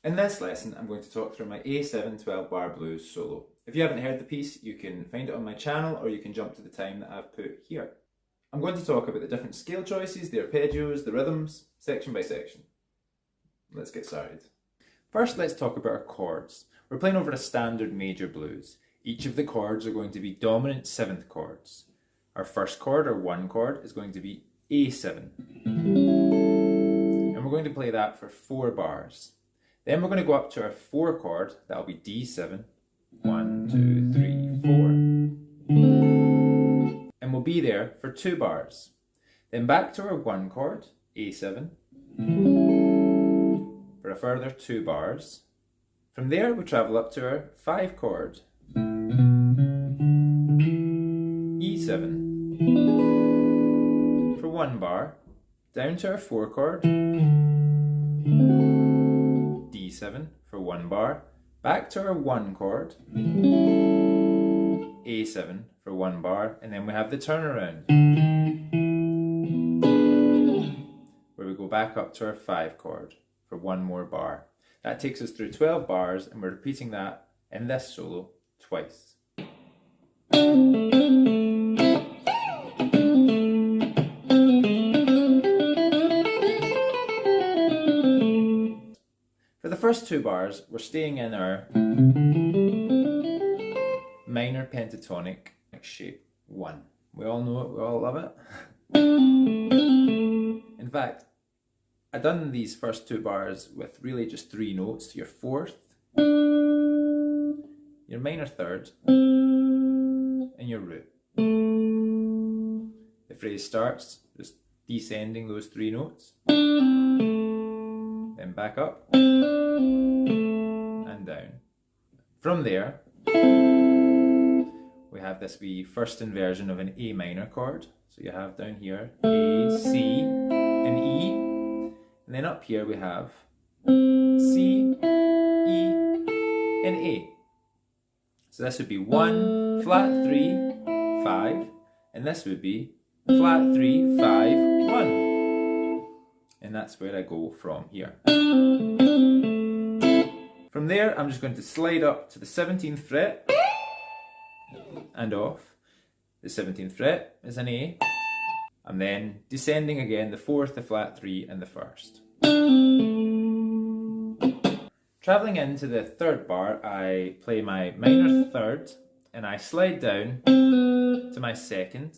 In this lesson, I'm going to talk through my A7 12-bar blues solo. If you haven't heard the piece, you can find it on my channel or you can jump to the time that I've put here. I'm going to talk about the different scale choices, the arpeggios, the rhythms, section by section. Let's get started. First, let's talk about our chords. We're playing over a standard major blues. Each of the chords are going to be dominant 7th chords. Our first chord, or 1 chord, is going to be A7. And we're going to play that for 4 bars. Then we're going to go up to our 4 chord, that'll be D7. 1, 2, 3, 4. And we'll be there for 2 bars. Then back to our 1 chord, A7, for a further 2 bars. From there we'll travel up to our 5 chord, E7, for 1 bar, down to our 4 chord, D7 for 1 bar, back to our 1 chord, A7 for 1 bar, and then we have the turnaround, where we go back up to our 5 chord for 1 more bar. That takes us through 12 bars, and we're repeating that in this solo twice. For the first 2 bars, we're staying in our minor pentatonic shape 1. We all know it, we all love it. In fact, I've done these first 2 bars with really just 3 notes: your 4th, your minor 3rd, and your root. The phrase starts just descending those 3 notes, then back up and down. From there, we have this wee first inversion of an A minor chord. So you have down here A, C, and E, and then up here we have C, E, and A. So this would be 1, flat 3, 5, and this would be flat 3, 5, 1. And that's where I go from here. From there, I'm just going to slide up to the 17th fret and off. The 17th fret is an A. I'm then descending again, the 4th, the flat 3, and the 1st. Travelling into the 3rd bar, I play my minor 3rd, and I slide down to my 2nd.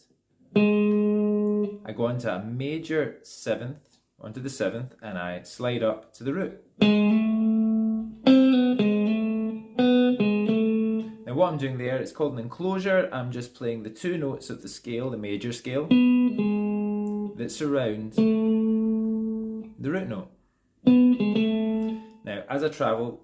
I go into a major 7th, onto the 7th, and I slide up to the root. Now what I'm doing there, it's called an enclosure. I'm just playing the 2 notes of the scale, the major scale, that surround the root note. Now as I travel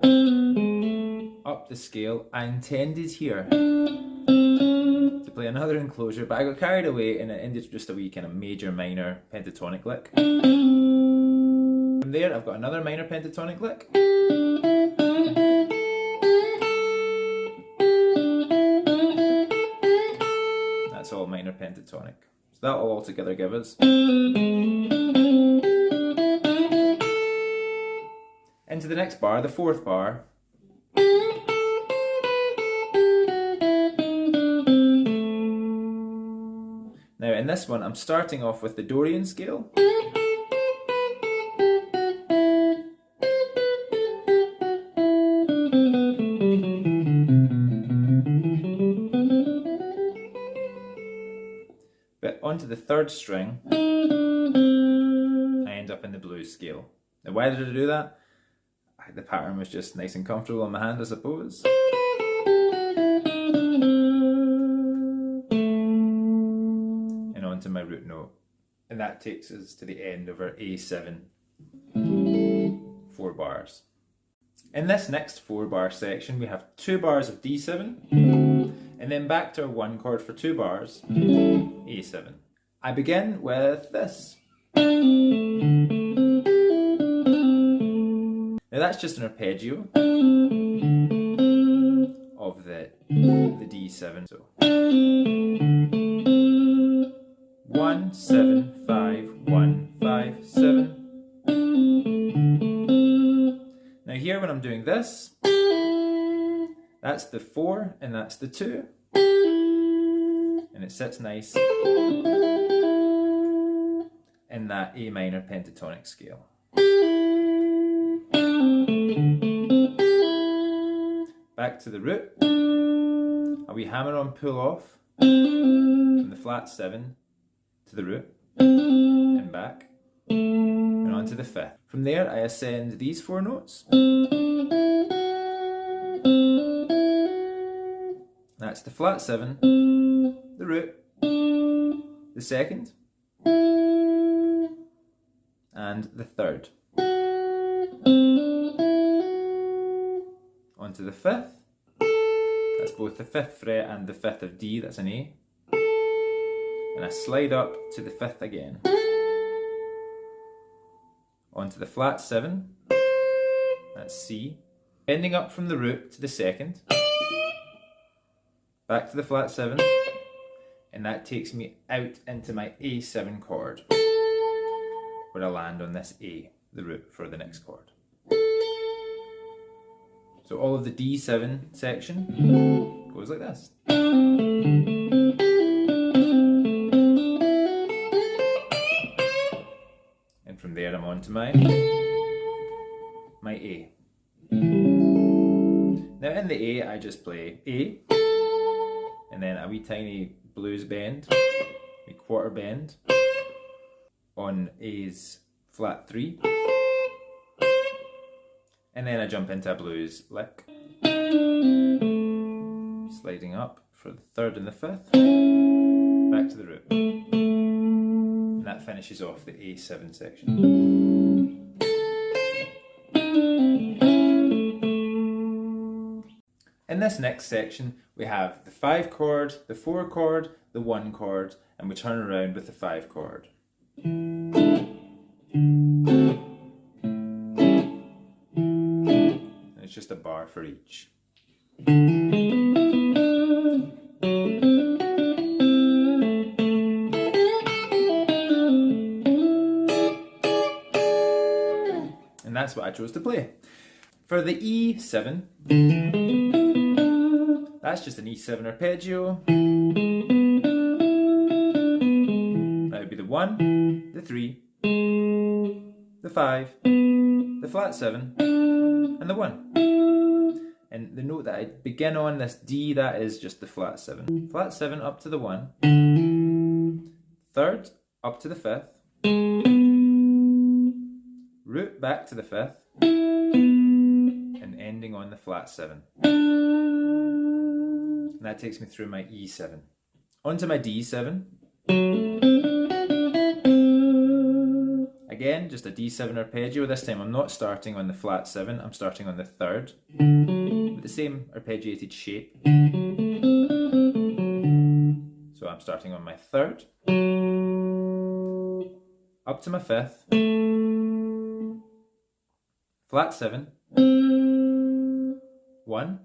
up the scale, I intended here to play another enclosure, but I got carried away and it ended just a wee kind of major minor pentatonic lick. From there I've got another minor pentatonic lick. That's all minor pentatonic. So that will all together give us. Into the next bar, the 4th bar. Now in this one, I'm starting off with the Dorian scale. But onto the 3rd string, I end up in the blues scale. Now why did I do that? The pattern was just nice and comfortable on my hand, I suppose. And onto my root note. And that takes us to the end of our A7 4 bars. In this next 4 bar section, we have 2 bars of D7, and then back to our 1 chord for 2 bars, A7. I begin with this. Now that's just an arpeggio of the D7. So 1, 7, 5, 1, 5, 7. Now here when I'm doing this, that's the 4 and that's the 2. And it sits nice in that A minor pentatonic scale. Back to the root. A wee hammer on pull off from the flat 7 to the root and back and on to the 5th. From there I ascend these 4 notes. That's the flat 7, the root, the 2nd, and the 3rd. Onto the 5th. That's both the 5th fret and the 5th of D, that's an A. And I slide up to the 5th again. Onto the flat 7, that's C. Ending up from the root to the 2nd. Back to the flat 7, and that takes me out into my A7 chord, where I land on this A, the root for the next chord. So all of the D7 section goes like this. And from there I'm on to my A. Now in the A I just play A, and then a wee tiny blues bend, a quarter bend on A's flat 3, and then I jump into a blues lick, sliding up for the 3rd and the 5th, back to the root, and that finishes off the A7 section. In this next section, we have the 5 chord, the 4 chord, the 1 chord, and we turn around with the 5 chord. And it's just a bar for each. And that's what I chose to play. For the E7, that's just an E7 arpeggio. That would be the 1, the 3, the 5, the flat 7, and the 1. And the note that I begin on, this D, that is just the flat 7. Flat 7 up to the 1, 3rd up to the 5th, root back to the 5th, and ending on the flat 7. And that takes me through my E7. Onto my D7. Again, just a D7 arpeggio. This time I'm not starting on the flat 7, I'm starting on the 3rd, with the same arpeggiated shape. So I'm starting on my 3rd, up to my 5th, flat 7, 1,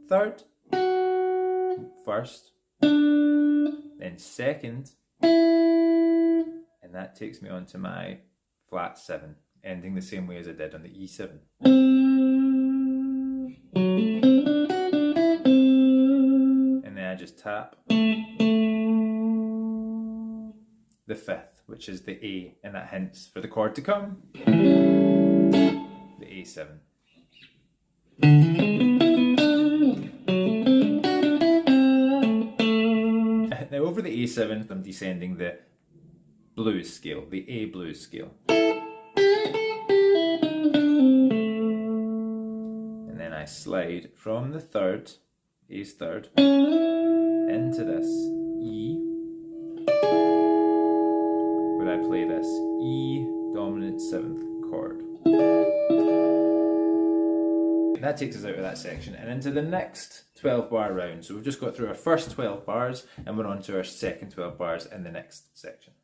3rd, 1st, then 2nd, and that takes me on to my flat 7, ending the same way as I did on the E7. And then I just tap the 5th, which is the A, and that hints for the chord to come, the A7. Now over the A7th I'm descending the blues scale, the A blues scale. And then I slide from the 3rd, A's 3rd, into this E, where I play this E dominant 7th chord. That takes us out of that section and into the next 12 bar round. So we've just got through our first 12 bars and we're on to our second 12 bars in the next section.